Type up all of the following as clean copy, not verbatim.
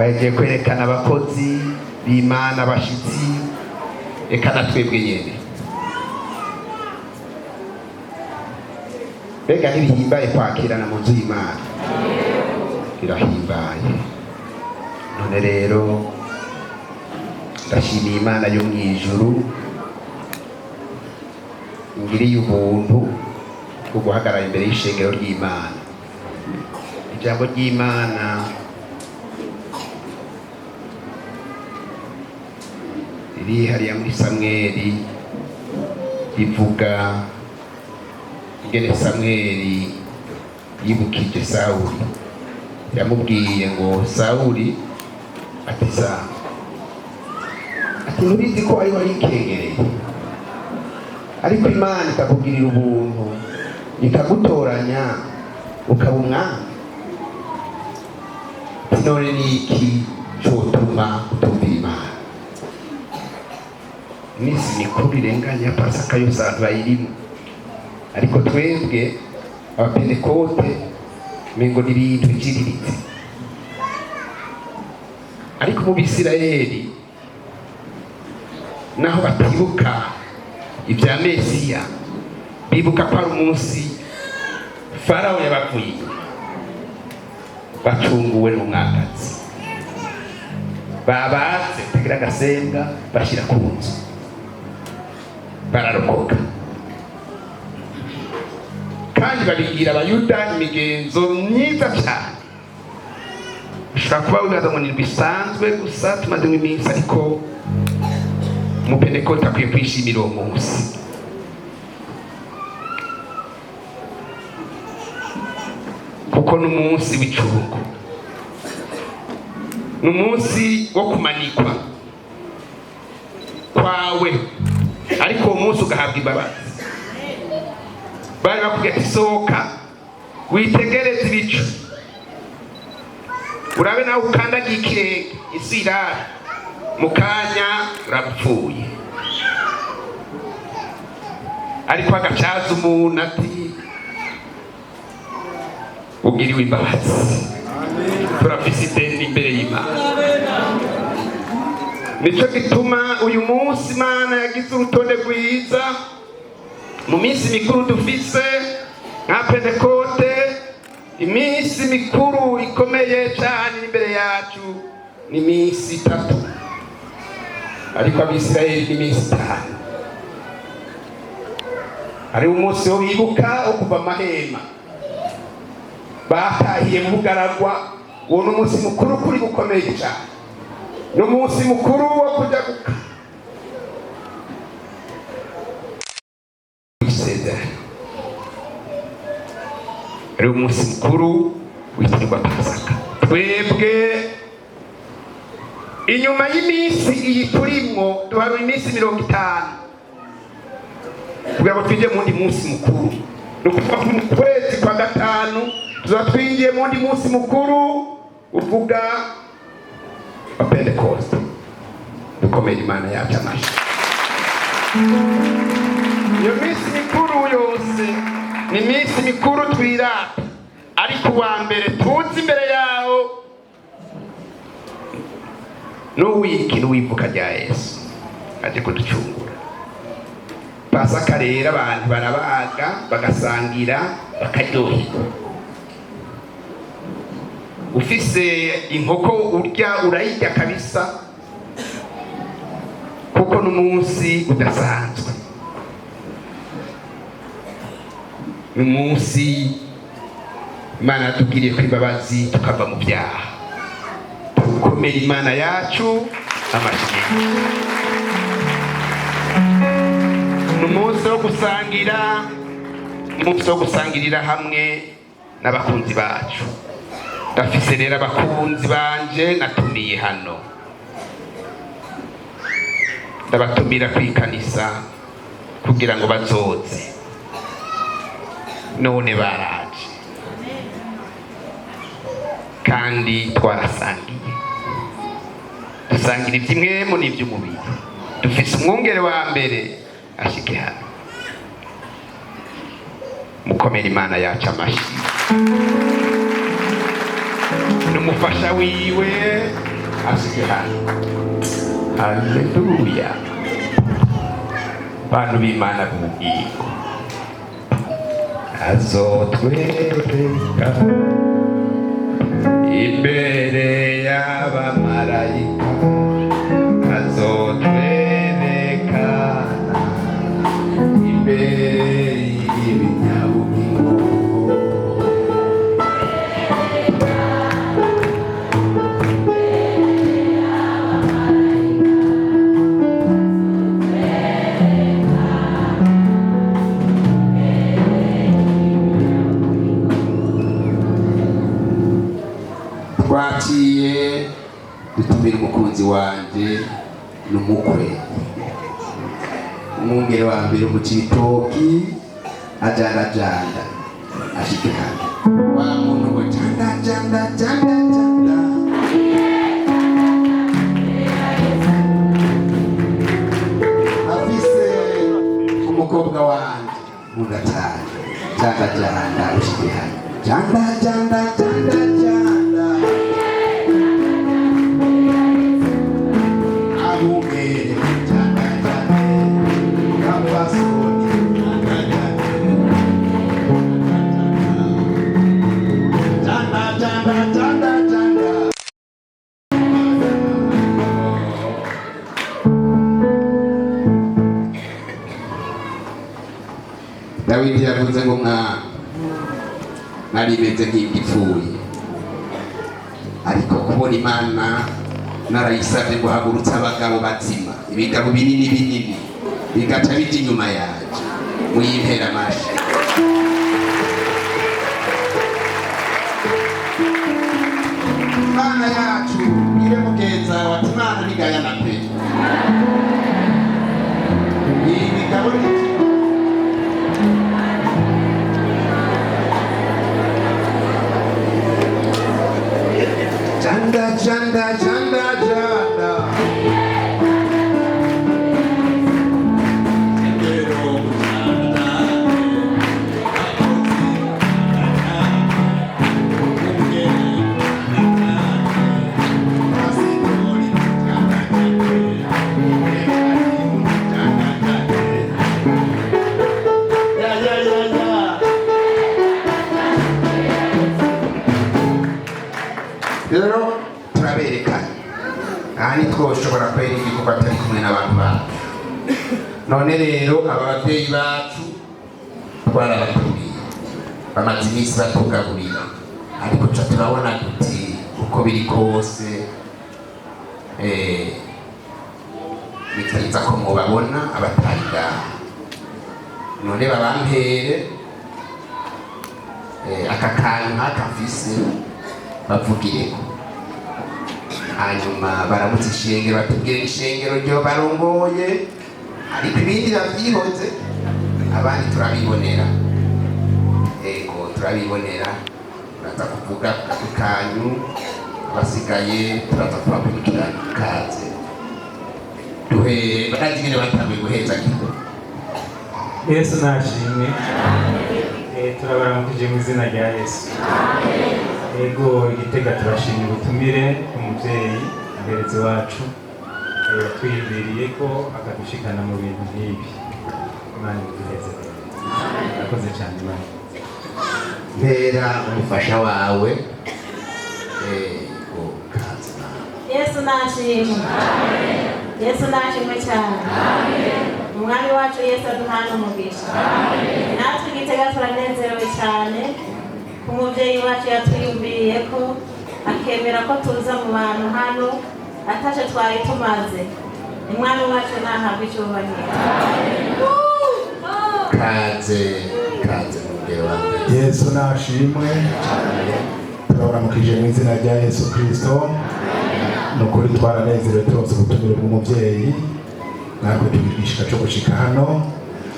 bagiye kwerekana abakozi b'Imana bashitsi eka na twebwe nyene. Mbega ntibihimbaye kwakirana mu nzu y'Imana? Birahimbaye. None rero ndashimiye Imana yo mw'ijuru ngiriye ubuntu bwo guhagarara imbere y'ishengero ry'Imana. Ijambo ry'Imana riri hariya muri Samweli rivuga ingene Samweli yibukije Sawuli. Yamubwiye ngo Sawuli ati ntubizi ko ari wari ikegereye, ariko Imana ikakugirira ubuntu ikagutoranya ukaba umwami. None ni iki cotuma utumvira Imana? Iminsi mikuru irenganya Pasaka yose abantu bayirimo, ariko twebwe abapentekote mengo ni ibintu biciriritse. Ariko mu Bisirayeli naho batibuka ibya Mesiya, bibuka ko ari umunsi Farawo yabavuye bacunguwe n'umwagazi, babaze tagira agasenga bashira ku nzu, bararokoka. Kandi babigira Abayuda imigenzo myiza cyane. Ushobora kuba wibaza ngo ni bisanzwe gusa tumaze iminsi, ariko umupentekote akwiye kwishimira uwo munsi. Kuko n'umunsi w'icungu, n'umunsi wo kumanikwa kwawe, ariko uwo munsi ugahabwa imbabazi. Bari bakubwira ati sohoka witegereze ibicu, urabe nawe ukandagiye ikirenge, isi irara, mu kanya urapfuye. Ariko agacaza umuntu ati ugiriwe imbabazi, turafise ideni imbere y'Imana. Nico gituma uyu munsi Imana yagize urutonde rwiza mu minsi mikuru dufise nka Pentekote. Iminsi mikuru ikomeye cyane imbere yacu ni iminsi 3, ariko Abisirayeli ni iminsi 5. Hari umunsi wo bibuka wo kuva amahema, batahiye mu bugaragwa. Uwo ni umunsi mukuru kuri gukomeye cyane, ni umunsi mukuru wo kujya guka ari umunsi mukuru witwa Pasaka. Twebwe inyuma y'iminsi iyi turimo duharura iminsi 50 kugira ngo twinjire mu ndi munsi mukuru. No kuva mu kwezi kwa gatanu tuzatwinjiye mu ndi munsi mukuru uvuga wa Pentecost. Dukomere Imana yacu amashyi. Iyo minsi mikuru yose ni iminsi mikuru twirata, ariko uwa mbere tuzi imbere yawo n'uwivuka rya Yesu aje kuducungura. Pasaka rero abantu barabaga bagasangira bakaryoherwa. Ufise inkoko urya urayirya kabisa, kuko n'umunsi udasanzwe, n'umunsi Imana yatugiriye ko imbabazi tukava mu byaha. Dukomere Imana yacu amashyi. N'umunsi wo gusangira, n'umunsi wo gusangirira hamwe n'abakunzi bacu. Ndafise rero abakunzi banje natumiye hano, ndabatumira kwikanisa kugira ngo bazoze. None baraje kandi twarasangiye, dusangira iby'imwemo n'iby'umubiri. Dufise umwungere wa mbere ashike hano. Mukomere Imana yacu amashyi. n'umufasha wiwe ashike hano. Haleluya. Bantu b'Imana b'ubugingo, azotwereka imbere y'abamarayika, azotwerekana imbere y'ibinyabugingo. Twaciye dutumira umukunzi wanje n'umukwe, umwungere wa mbere mu Cibitoki, ajanda ashike hano. Wa muntu ngo janda afise umukobwa wanje mugatanga janda ushike hano. Janda Dawidi yavuze ngo nari meze nk'igipfuye, ariko kubona Imana narayisabye guhagurutsa abagabo bazima, ibigabo binini bigaca bija inyuma yaje. Muyimpera amashi. Imana yacu ire mugenza wati Imana nigayana pe. Ibigabo janda rero turaberekana ahani twoshobora kwera igikorwa atari kumwe n'abantu bacu. None rero aba babyeyi bacu twarabaturiye, bamaze iminsi batugaburira, ariko ca turabona duti uko biri kose bitariza ko mubabona abatari ngaha. None babampere aka kantu nk'akafise bavugireko, hanyuma baramutse ishengero batubwire ishengero ryo barongoye, ariko ibindi bavyihoze abandi turabibonera. Turabibonera, turaza kuvuga ku kanyu, abasigaye turaza kubakurikirana. Kaze duhere barazi nyene batanguye guheza kiko. Yesu nashimwe. Turabaramukije mu izina rya Yesu. Ego Igitega turashimye ubutumire umuvyeyi mberezi wacu twiyumviriye ko akadushikana mu bintu nk'ibi. Imana iduheze. Akoze cyane Imana. Mpera umufasha wawe Yesu nashimwe. Yesu nashimwe cyane. Umwami wacu Yesu aduhana umugisha. Natwe Igitega turanezerewe cyane ku muvyeyi wacu yatwiyumviriye ko akemera ko tuza mu bantu hano atashe twari tumaze. Umwami wacu nahabwa icyubahiro. Kaze mugero wa mbere. Yesu nashimwe. Turabaramukije mu izina rya Yesu Kristo. Nukuri twaranezerewe turonse ubutumire bw'umuvyeyi, natwe tubigishika cyo gushika hano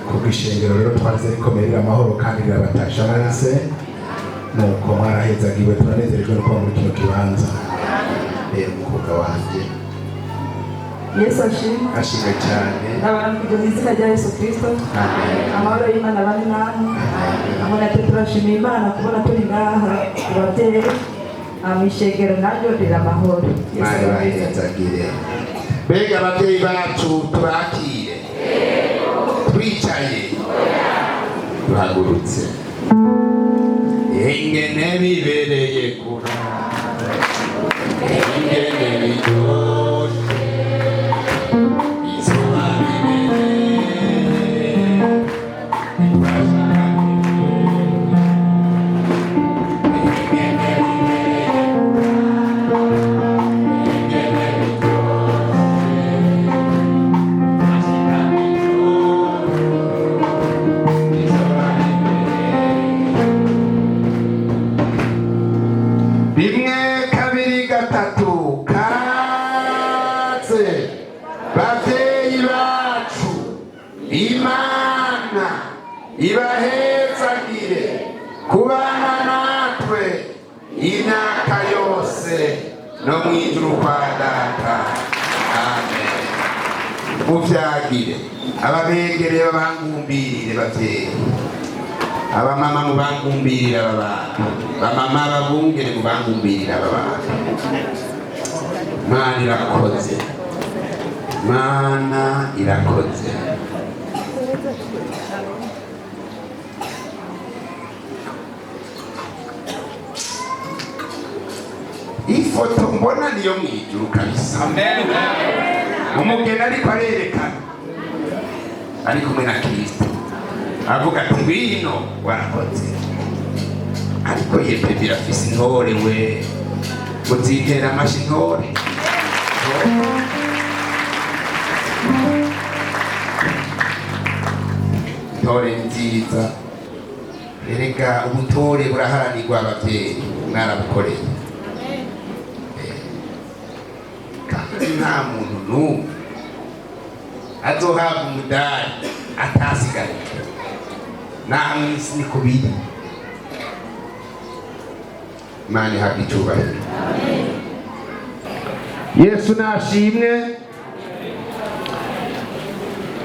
kubw'ishengero. Rero twarize rikomerera amahoro kandi rirabatasha mwese, nuko mwarahezagiwe. Turanezerejwe no kuba muri kino kibanza. Umukobwa wanje Yesu ashimwe cyane. Ndabaramukije mu izina rya Yesu Kristo. Amahoro y'Imana bari namwe. Amona turashimira Imana kubona turi ngaha ababyeyi ishengero naryo riri amahoro. Mari bahezagire. Mbega ababyeyi bacu turakire, twicaye, tuhagurutse. Ingene bibereye kurara, ingene biryoshe, izuba bibereye, ibahezagire kubana natwe imyaka yose no mw'ijuru kwa Data. Amen. Muvyagire ababegereye babangumbirire bavyeyi, abamama mubangumbirire aba bantu, bamama babungere mubangumbirire aba bantu. Mana irakoze, Mana irakoze. Ifoto mbona niyo mw'ijuru kabisa. Amen. Umugeni ariko arerekana, ari kumwe na Kristo, avuga ati ngwino warakoze. Ariko yebwe birafise intore we, muzitera amashi intore. Intore nziza. Erega ubutore buraharanirwa abavyeyi, mwarabukoreye. Nta muntu n'umwe azohabwa umudari atasigaye, naho mw'isi niko biri. Imana ihabwe icyubahiro. Yesu nashimwe.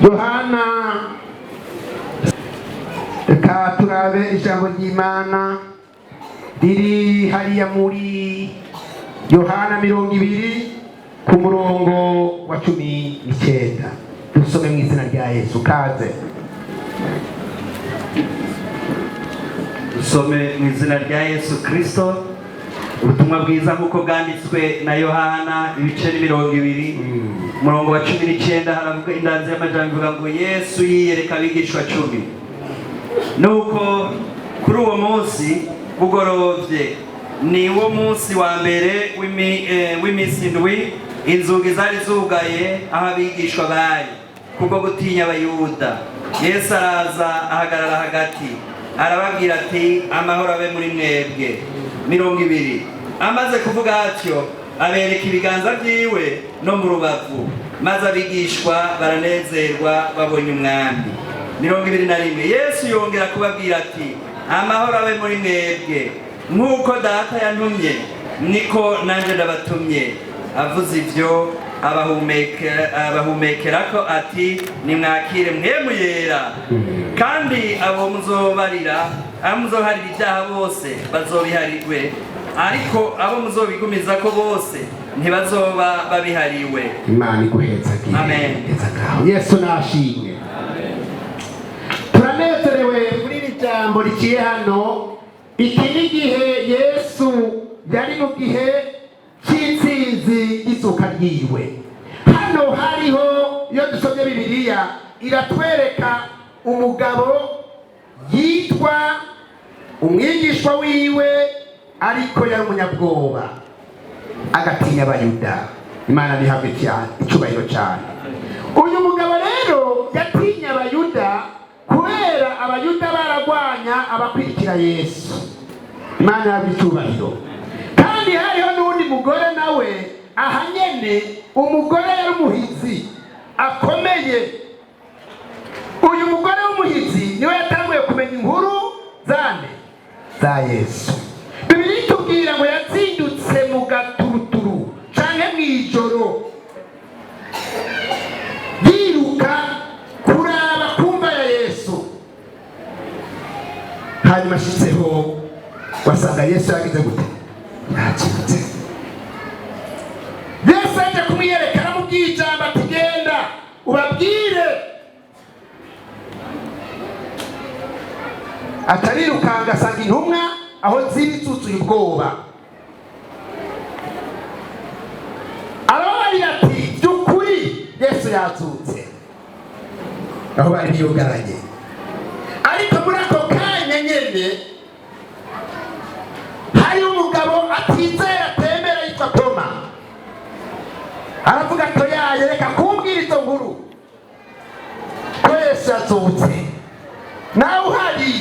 Yohana, reka turabe ijambo ry'Imana riri hariya muri Yohana 20 ku murongo wa 19. Dusome mu izina rya Yesu. Kaze dusome mu izina rya Yesu Kristo. Ubutumwa bwiza nk'uko bwanditswe na Yohana ibice 20 umurongo wa 19 haravuga indanzi y'amajambo ivuga ngo Yesu yiyereka abigishwa 10. Nuko kuri uwo munsi bugorovye, ni wo munsi wa mbere w'iminsi indwi, inzugi zari zugaye aho abigishwa bari kubwo gutinya Abayuda. Yesu araza ahagarara hagati, arababwira ati amahoro abe muri mwebwe. 20 amaze kuvuga atyo, abereka ibiganza byiwe no mu rubavu, maze abigishwa baranezerwa babonye umwami. 21 Yesu yongera kubabwira ati amahoro abe muri mwebwe. Nk'uko Data yantumye niko nanje ndabatumye. Avuze ibyo abahumekerako ati nimwakire mpwemu yera. Kandi abo muzobarira, muzoharira ibyaha bose bazobiharirwe, ariko abo muzobigumiza ko bose ntibazoba babihariwe. Imana iguhezagire. Amen. Yesu nashimwe. Turanezerewe muri iri jambo rikiye hano. Iki ni gihe Yesu yari mu gihe cy'intsinzi y'izuka ryiwe. Hano hariho, iyo dusomye Bibiliya iratwereka umugabo yitwa umwigishwa wiwe, ariko yari umunyabwoba agatinya Abayuda. Imana nihabwe icyubahiro cyane. Uyu mugabo rero yatinya Abayuda kubera Abayuda baragwanya abakurikira Yesu. Imana nihabwe icyubahiro. Kandi hariho n'undi mugore nawe ahanyene, umugore yari umuhizi akomeye. Uyu mugore w'umuhizi niwe yatanguye kumenya inkuru za Yesu. Bibiliya itubwira ngo yazindutse mu gaturuturu canke mw'ijoro, yiruka kuraba kumva ya Yesu. hanyuma ashitseho wasanga Yesu yagize gute? Ntacyo ubabwire. Atarirukanga asanga intumwa aho ziri zuzuye ubwoba. Arabarira ati by'ukuri Yesu yazutse. Aho bari biyugaranye. Ariko muri ako kanya nyene hari umugabo atizera atemera yitwa Toma. Aravuga ko reka kumbwira izo nkuru ko Yesu yazutse. Nawe uhari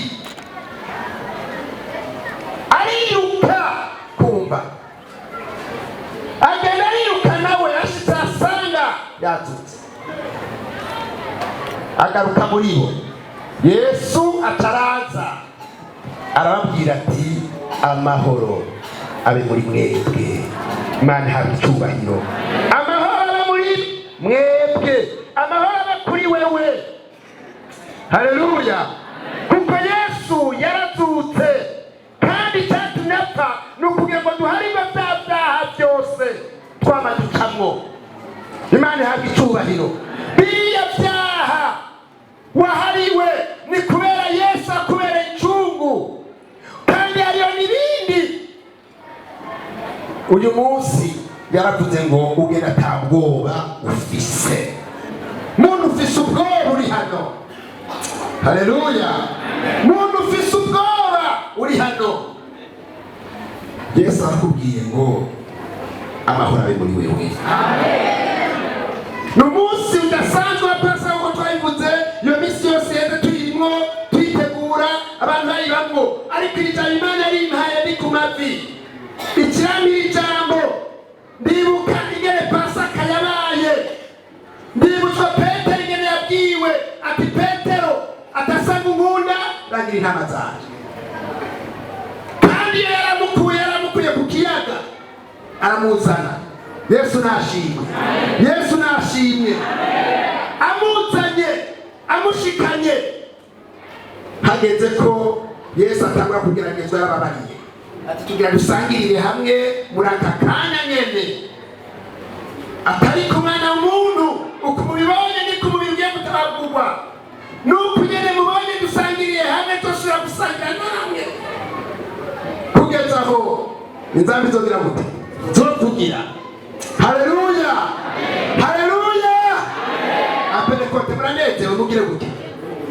ariruka kumva, agenda ariruka nawe yashitse asanga yazutse. Agaruka muri bo, Yesu ataraza arababwira ati amahoro abe muri mwebwe. Imana ihabwe icyubahiro. Amahoro abe muri mwebwe, amahoro abe kuri wewe. Haleluya. Kuko Yesu yarazutse kandi icyatumye apfa ni ukugira ngo duharirwe bya byaha byose twamadukamwo. Imana ihabwe icyubahiro. Biriya byaha wahariwe ni kubera Yesu akubera incungu, kandi hariyo n'ibindi. Uyu munsi yaravuze ngo ugenda nta bwoba ufise. Muntu ufise ubwoba uri hano. Haleluya. Muntu ufise ubwoba uri hano. Yesu arakubwiye ngo amahoro abe muri wewe. Amen. N'umunsi udasanzwe wa Pasika uko twabivuze, iyo minsi yose yeze tuyirimo twitegura abantu bayibamwo. Ariko ijambo Imana rimpaye ndi ku mavi. Ikirami ijambo ndibuka ingene Pasika yabaye. Ndibuka Petero ingene yabwiwe ati Petero atasanga unkunda bagira intama zanje. Kandi yaramukuye ku kiyaga aramuzana. Yesu nashimwe. Yesu nashimwe. Amuzanye, amushikanye. Hageze ko Yesu atangura kugeragezwa y'ababariye. Ati tugira dusangirire hamwe muri aka kanya nyene. Atari ku mwana w'umuntu uko mubibonye ni ku mubiri ugiye gutabagurwa. Nuko nyene mubonye dusangiriye hamwe toshobora gusangira namwe. Kugeza aho inzambi zogira gute? Zovugira. Haleluya. Haleluya. Apentekote muranezerewe mugire gute?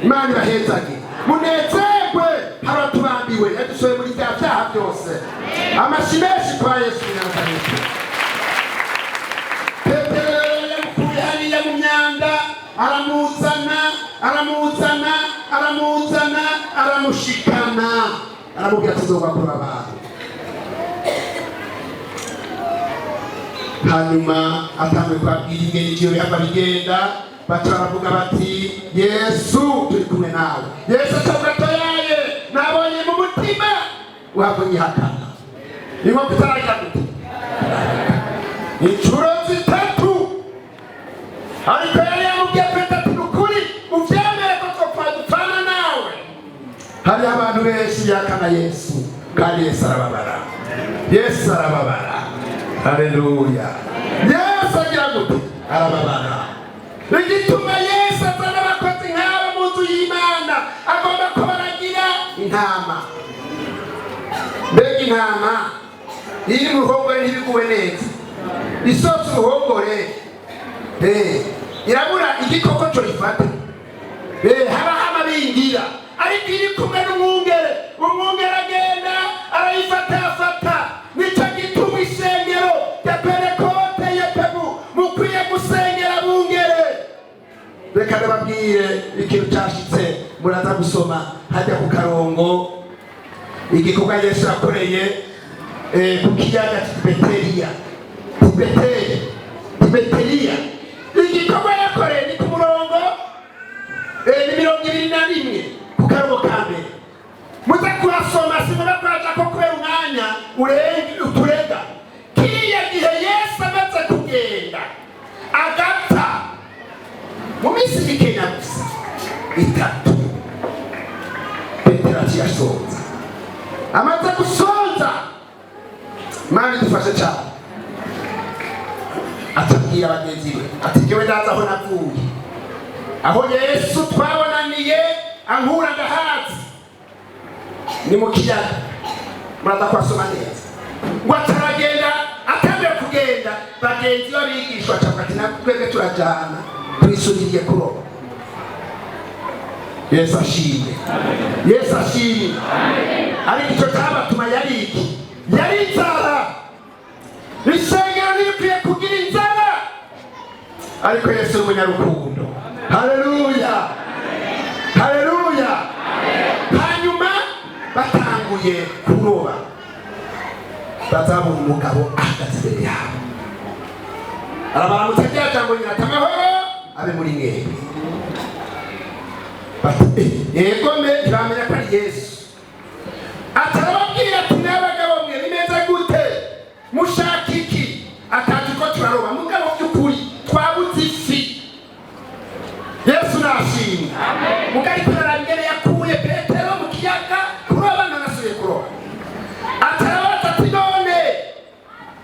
Imana ibahezage. Munezerwe haratubambiwe yadusoye muri bya byaha byose. Amashimeshi kwa Yesu Nazareti. Petero yamukuye hariya mu myanda, aramushikana, aramubwira tuzoba kuri abantu. Hanyuma atamwe kwabwira ingene ijoro yava bigenda, baravuga bati Yesu turi kumwe nawe. Yesu atavuga toyaye nabonye mu mutima wabonye hakana. Niho kutarajya gute? Inshuro zitatu. Ariko yari yamubwiye Petero ati nukuri uvyemere ko twapfana nawe. Hari abantu benshi yakana Yesu kandi Yesu arababara. Yesu arababara. Haleluya. Yesu agira gute? Arababara. Igituma Yesu azana abakozi nk'aba mu nzu y'Imana agomba ko baragira intama. Mbega intama iri mu ruhongore ntibiguwe neza. Isose uruhongore irabura igikoko cyo rifata. Haba amabingira ariko iri kumwe n'umwungere. Umwungere agenda arayifata. Nicyo gituma isengero rya Pentekote yepebu mukwiye gusengera bungere. Reka ndababwire ikintu cyashitse muraza gusoma hajya ku karongo igikorwa Yesu yakoreye ku kiyaga Tiberiya. Igikorwa yakoreye ni ku murongo ni 21 ku karongo ka mbere. Muza kurasoma simura kwaje ko kubera umwanya uturega. Kiriya gihe Yesu amaze kugenda agapfa mu minsi mikenya gusa itatu. Petero yasonza. Amaze gusonza Imana idufashe cyane. Atabwira abagenzi be ati jyewe ndaza aho navuye aho Yesu twabonaniye ankura ndahazi ni mu kiyaga muraza kwasoma neza ngo ataragenda atangiye kugenda bagenzi babigishwa cyangwa ati natwebwe turajyana twisubiriye kuroba. Yesu ashimwe, Yesu ashimwe. Ariko icyo cyabatuma yari iki? Yari inzara. Isengero ntikwiye kugira inzara, ariko Yesu n'umunyarukundo. Haleluya, haleluya. Hanyuma batanguye kuroba, bazabona umugabo ahagaze imbere yabo, arabaramutsa rya jambo nyina ati amahoro abe muri mwebwe. Yego me ntibamenya ko ari Yesu. Atarababwira ati n'abagabo mwe bimeze gute, mushaka iki? Atatu ko turaroba mugabo by'ukuri twabuze ifi. Yesu nashimwe. Mugari kurarangere yakuye Petero mu kiyaga kuroba nanasuye kuroba. Atarabaza ati none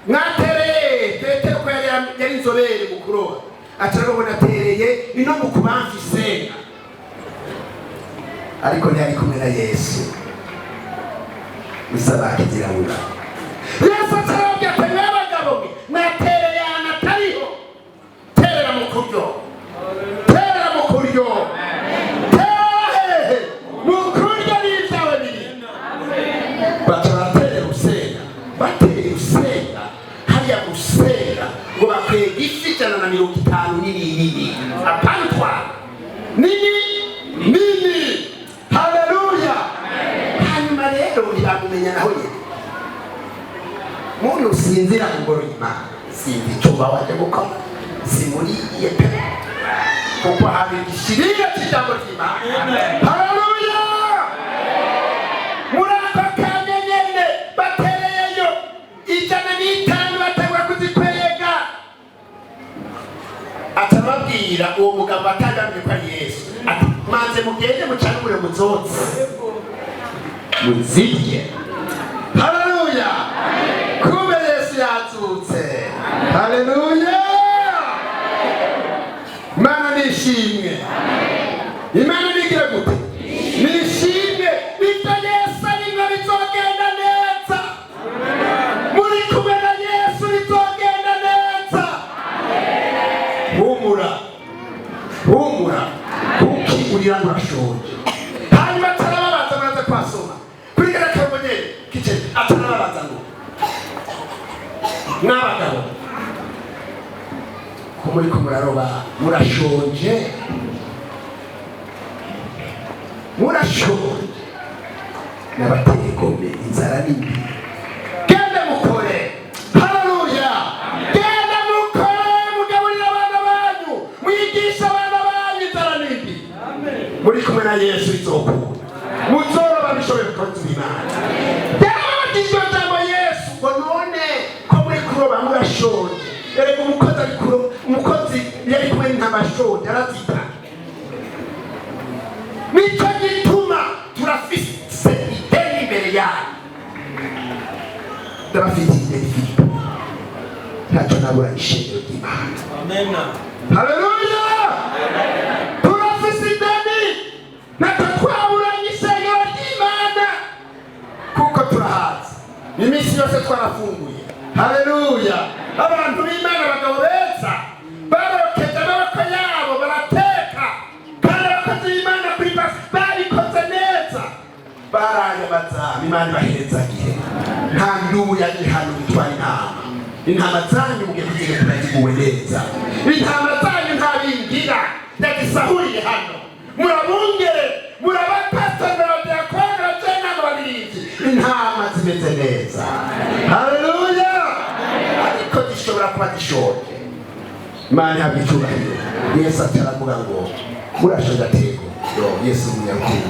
mwatereye Petero ko yari inzobere mu kuroba. Atarabona atereye ino mu kubanza isenga, ariko ntiyari kumwe na Yesu. Usaba kugirabura. Yesu atarabye ati n'abagabo mwe mwatereye ahantu atariho, terera mu kuryo, terera mu kuryo, terera mu kuryo n'ibyawe biri. Bataratera usenga, batera usenga, hariya gusenga ngo bakwega ifi 150 nini apantwa nini. Haleluya. Hanyuma rero ntibamumenya naho nyine. Muntu usinzira ngoro y'Imana sinzi icyo waje gukora, simuriye pe kuko hari igishirira cy'ijambo ry'Imana. Haleluya. Muraka kanya nyene batereyeyo 150 batangura kuzikwega. Atababwira uwo mugabo batangamye ko ari Yesu, ati manze mugende mucanure muzotse muzirye. Haleluya. Kumbe Yesu yazutse. Haleluya. Imana nishimwe. Imana nigira gute? Nishimwe. Bita Yesu nimba bizogenda neza. Muri kumwe na Yesu bizogenda neza. Humura, humura, kuki urira murashonje. Hanyuma atarababaza muraza kwasoma kuri gara kabonye kice, atarababaza ngo n'abagabo ko muri kumuraroba murashonje, murashonje n'abateye gombe inzara nimbi. Genda mukore. Haleluya. Genda mukore, mugaburira abana banyu, mwigisha abana banyu inzara nimbi. Muri kumwe na Yesu izokura, muzoroba bishoboye kukoza Imana. Ndababwira jambo Yesu ngo none ko muri kuroba murashonje. Erega umukozi ari kuroba, umukozi yari kumwe n'abashonje arazita. Nicyo gituma turafise ideni imbere yayo. Turafite ideni ntacyo nabura ishengero ry'Imana. Amen. Haleluya. Turafise ideni ntacyo twabura ishengero ry'Imana kuko turahazi iminsi yose twarafunguye. Haleluya. Abantu b'Imana bagabo beza barokeje amaboko yabo barateka, kandi abakozi b'Imana kuri basi barikoze neza, barayabaza Imana ibaherezagihe. Nta ndubu yaje hano bitwara intama zanyu mugiye kugira kuraziguwe neza. Intama zanyu nta bingira ndagisahuriye hano, murabungere murabapastora diakona tena n'abarinzi, intama zimeze neza. Haleluya. Ariko gishobora kuba gishoje. Imana yabicyubahiro. Yesu ataravuga ngo murashonje atego. Yesu munyarukundo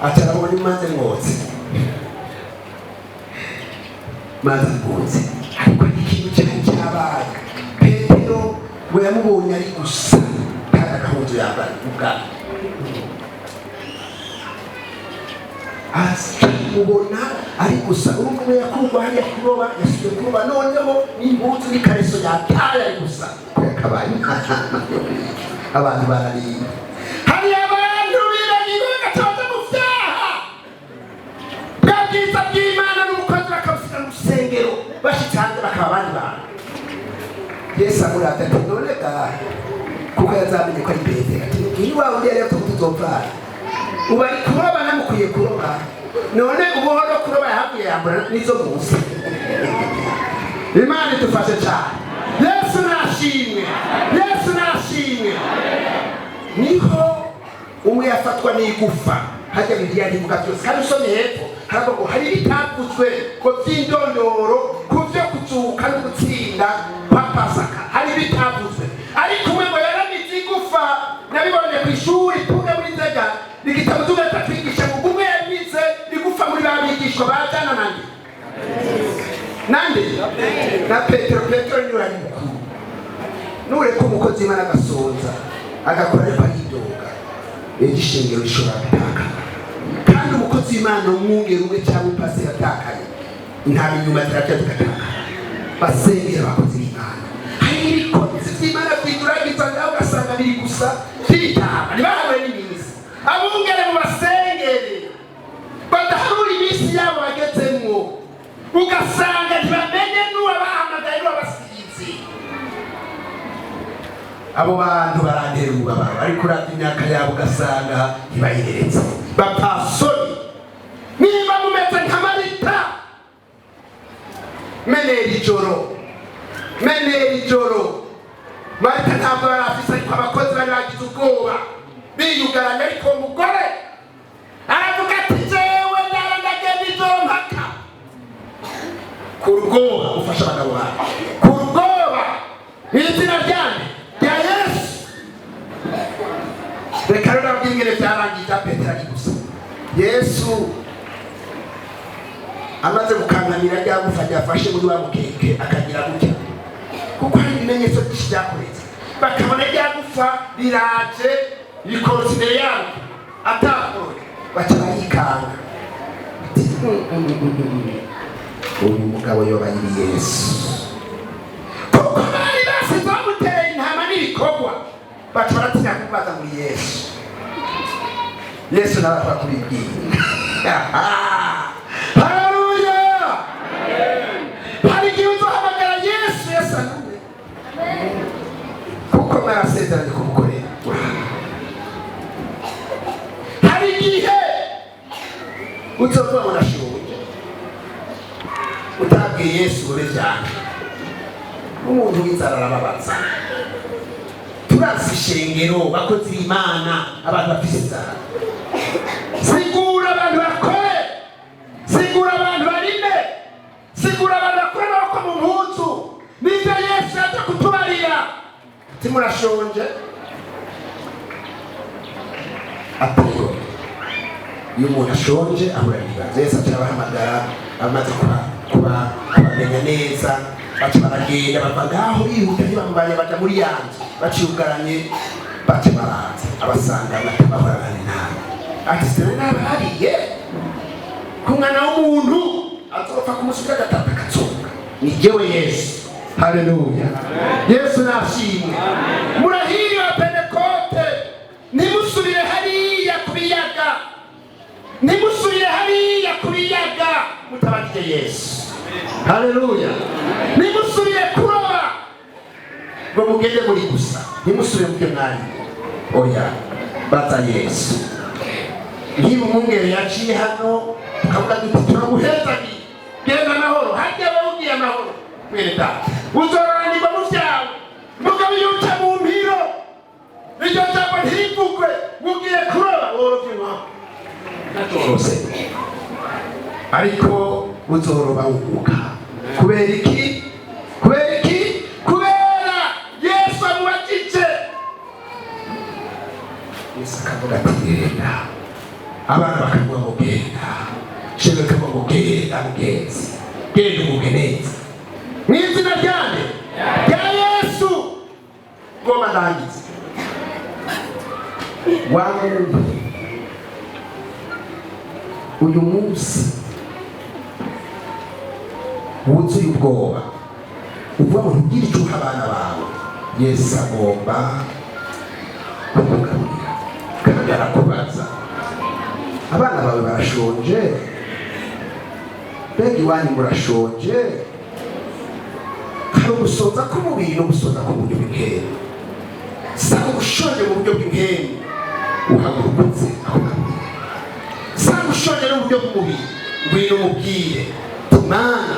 ataravuga ni maze mwotse, maze mwotse. Ariko ikintu cyane cyabaye Petero we yamubonye ari gusa kandi akahuzu yambaye ubwawe. Mubona ari gusa urumwe yakumva hariya kuroba, yasubiye kuroba noneho n'impuzu n'ikareso yataye ari gusa ko yakabaye. abantu bararimba. Hari abantu bibagiwe gatoza mu vyaha bwa bwiza bw'Imana n'umukozi bakabusiga mu rusengero bashitse hanze bakaba abandi bantu. Yesu amurata ati none gahe kuko yazamenye ko ari Petero ati ngiyi wawe undi yari yatuye tuzopfana ubu ari kuroba namukwiye kuroba none ubuhoro kuroba yahavuye yambura nizo munsi. Imana idufashe cyane. Yesu nashimwe, Yesu nashimwe. Niho umwe yafatwa n'igufa hajya bigiye ari muga byose kandi usomye hepfo haravuga ngo hari ibitavuzwe ko by'indondoro ku byo kuzuka no gutsinda kwa Pasaka, hari ibitavuzwe ariko umwe ngo yaramize igufa nabibonye ku ishuri tuge muri Nzega igitabo tugatwigisha ngo umwe yamize igufa muri babigishwa bajana nande na Petero niwe ari mukuru nure ko umukozi Imana agasonza agakora ariko aridoga igishengero rishobora gutaka kandi umukozi Imana umwungere umwe cyangwa upasi atakaye nta binyuma zirajya zigataka basengera abakozi b'Imana. Hari ibikozi by'Imana byiduragiza ngaho ugasanga biri gusa byitaba ntibahawe n'iminsi abungere mu basengere badaharura iminsi yabo bagezemwo ugasanga ntibamenye n'uwabahamagaye n'uwabasize. Abo bantu barantera ububabaro ariko uravye imyaka yabo ugasanga ntibayiheretse bapasoni niba mumeze nka Marita menera ijoro Marita ntabwo bari afise ariko abakozi bari bagize ubwoba biyugaranye ariko uwo mugore aravuga ati jewe ndagenda ijoro mpaka kurugora ufasha abagabo bawe kurugora mw'izina ryane rya Yesu. Reka rero nabwingere byarangiye Petero ari gusa Yesu amaze gukangamira rya gufa ryafashe muri wa mukeke akagira gutya kuko hari ibimenyetso byinshi byakoretse bakabona rya gufa riraje rikorotse imbere yabo atakoroye baca barikanga uyu mugabo yoba yiri Yesu kuko bari basize bamuteye intama n'ibikorwa baca baratinya kubaza muri Yesu nawe akora kubibwira. Haleluya. Hari igihe uzohamagara Yesu anume kuko mwarasezeranye kumukorera. Hari igihe uzovuga ngo ndashoboye utabwiye Yesu ube cyane umuntu w'inzara arababaza. Turazi ishengero bakozi b'Imana abantu bafise inzara sigura abantu bakore sigura abantu barime sigura abantu bakore n'abako mu mpuzu nibyo Yesu yaje kutubarira timurashonje atyo iyo umuntu ashonje ahura n'ibibazo Yesu arabahamagara amaze kubamenya neza baca baragenda bava ngaho bihuta ntibamubanye baja muri yanzu baciyugaranye baca baraza abasanga bahorana nawe ati sitari nabariye ku mwana w'umuntu azopfa kumusuka gatatu akatsoka ni jewe Yesu. Haleluya. Yesu nashimwe. Murahiriwe Pentekote nimusubire hariya kubiyaga nimusubire hariya kubiyaga mutabagije Yesu. Haleluya. Nimusubire kuroba ngo mugende muri gusa nimusubire mu mwanya oya baza Yesu. Niba umwungere yaciye hano tukavuga duti turamuhezagi genda amahoro hajya bawugiye amahoro mwene data uzoranirwa mu vyawe mugabo yuca mu mpiro iryo jambo ntirivugwe mugiye kuroba worovye nkaho natorose ariko uzoroba wuguka kubera iki kubera Yesu amubajije Yesu akavuga ati genda abana bakavuga ngo genda shebe kavuga ngo genda mugenzi genda umugenezi mw'izina ryane rya Yesu ngoma ndangiza wangu uyu munsi wuzuye ubwoba uvuga ngo ntugire icyo uha abana bawe Yesu agomba kumugaburira kandi arakubaza abana bawe barashonje mbega iwanyu murashonje hari ugusonza k'umubiri no gusonza k'uburyo bw'inkeri sanga ushonje mu buryo bw'inkeri uhagurukutse akugaburira sanga ushonje no mu buryo bw'umubiri ngwino umubwire mana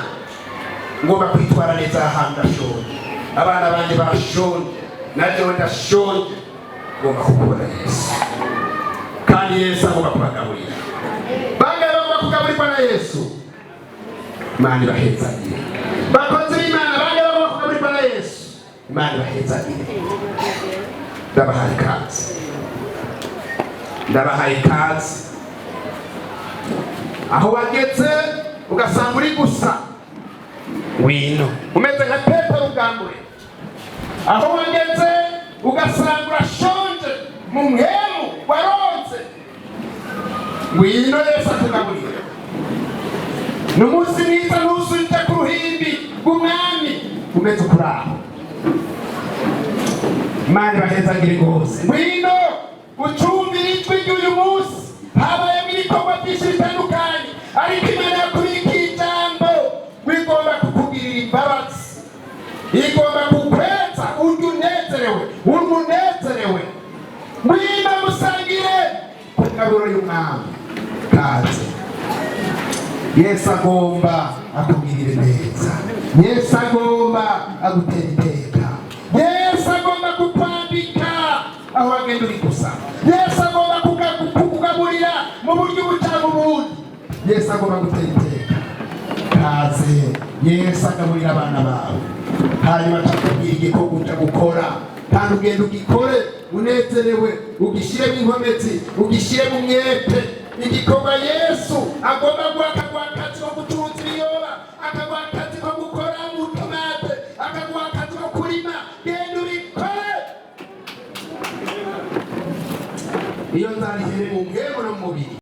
ngomba kwitwara neza ahantu ndashonje abana banjye barashonje najewe ndashonje ngomba kukubona Yesu kandi Yesu agomba kubagaburira bangahe bagomba kugaburirwa na Yesu Imana ibahezagire bakozi b'Imana bangahe bagomba kugaburirwa na Yesu Imana ibahezagire ndabahaye ikaze aho wageze ugasanga uri gusa wino umeze nka Petero ubwambure aho wageze ugasanga urashonje mu mwemu waronze wino Yesu akugaburire n'umunsi mwiza ntusubite ku ruhimbi rw'umwami umeze ukuraho Imana ibahezagire rwose wino ucumvira ijwi ry'uyu munsi habayemo ibikorwa byinshi bitandukanye ariko Imana yakubika ijambo wigomba kukugirira imbabazi igomba kukweza urya unezerewe wino musangire ku ngaburo y'umwami kaze Yesu agomba akugirire neza Yesu agomba agutera iteka Yesu agomba kukwambika aho wagenda uri gusa Yesu agomba kukugaburira mu buryo butanga ubundi Yesu agomba gutera iteka kaze Yesu agaburira abana bawe hanyuma akakubwira igikorwa uja gukora kandi ugenda ugikore unezerewe ugishyiremo inkomezi ugishyiremo umwete igikorwa Yesu agomba guha akaguha akazi ko gucuruza ibiyoba akaguha akazi ko gukora mu tomate akaguha akazi ko kurima genda ubikore iyo nzara ihere mu mwemu no mu mubiri